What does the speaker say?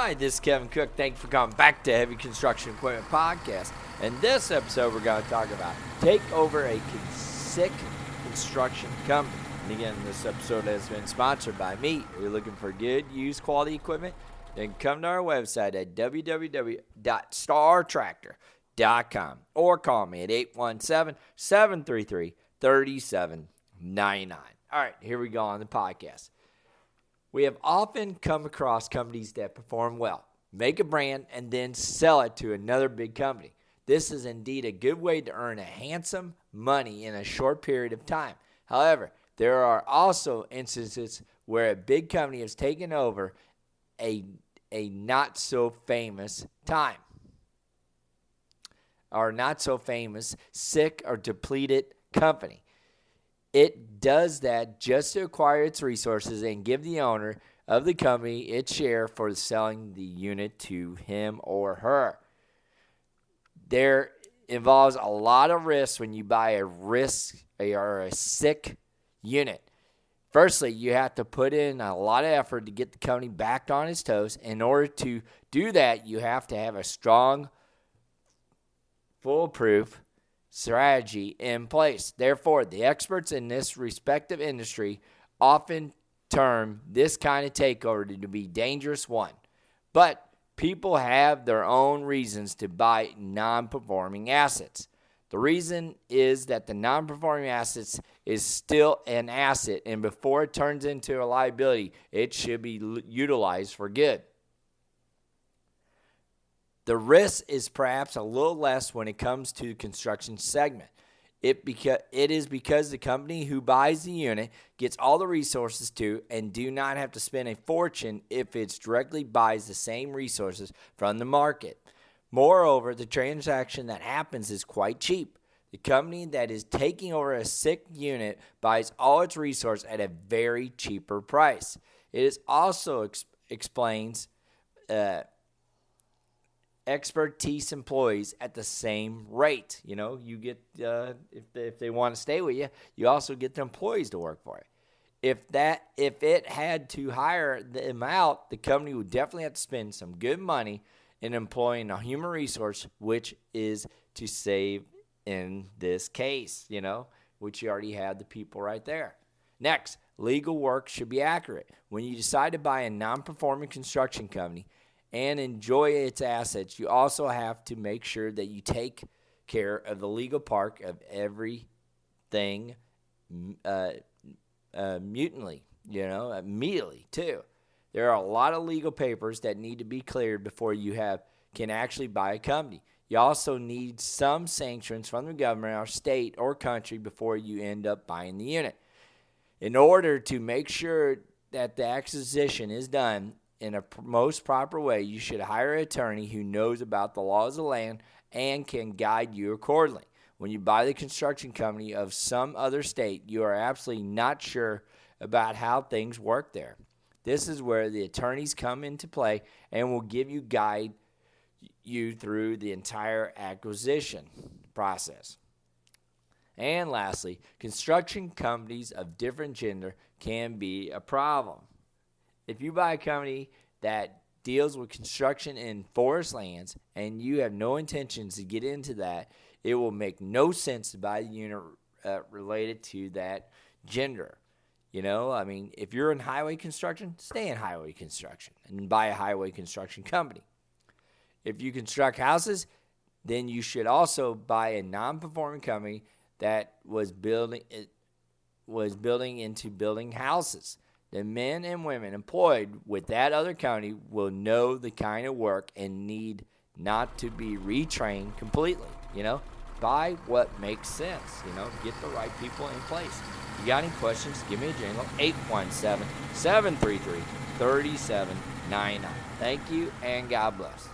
Hi, this is Kevin Cook. Thank you for coming back to Heavy Construction Equipment Podcast. In this episode, we're going to talk about takeover a sick construction company. And again, this episode has been sponsored by me. If you're looking for good, used quality equipment, then come to our website at www.startractor.com or call me at 817-733-3799. All right, here we go on the podcast. We have often come across companies that perform well, make a brand, and then sell it to another big company. This is indeed a good way to earn a handsome money in a short period of time. However, there are also instances where a big company has taken over a not-so-famous time, or not-so-famous, sick or depleted company. It does that just to acquire its resources and give the owner of the company its share for selling the unit to him or her. There involves a lot of risk when you buy a sick unit. Firstly, you have to put in a lot of effort to get the company back on its toes. In order to do that, you have to have a strong, foolproof strategy in place. Therefore, the experts in this respective industry often term this kind of takeover to be a dangerous one. But people have their own reasons to buy non-performing assets. The reason is that the non-performing assets is still an asset, and before it turns into a liability, it should be utilized for good. The risk is perhaps a little less when it comes to the construction segment. It is because the company who buys the unit gets all the resources to and do not have to spend a fortune if it directly buys the same resources from the market. Moreover, the transaction that happens is quite cheap. The company that is taking over a sick unit buys all its resources at a very cheaper price. It is also explains expertise employees at the same rate. You know, you get if they want to stay with you, you also get the employees to work for it. If it had to hire them out, the company would definitely have to spend some good money in employing a human resource, which is to save in this case, which you already had the people right there. Next, legal work should be accurate. When you decide to buy a non-performing construction company and enjoy its assets, you also have to make sure that you take care of the legal part of everything immediately too. There are a lot of legal papers that need to be cleared before you can actually buy a company. You also need some sanctions from the government or state or country before you end up buying the unit. In order to make sure that the acquisition is done in a most proper way, you should hire an attorney who knows about the laws of the land and can guide you accordingly. When you buy the construction company of some other state, you are absolutely not sure about how things work there. This is where the attorneys come into play and will guide you through the entire acquisition process. And lastly, construction companies of different gender can be a problem. If you buy a company that deals with construction in forest lands and you have no intentions to get into that, it will make no sense to buy the unit related to that gender. If you're in highway construction, stay in highway construction and buy a highway construction company. If you construct houses, then you should also buy a non-performing company that was building into building houses. The men and women employed with that other company will know the kind of work and need not to be retrained completely. Buy what makes sense. Get the right people in place. If you got any questions, give me a jingle, 817-733-3799. Thank you, and God bless.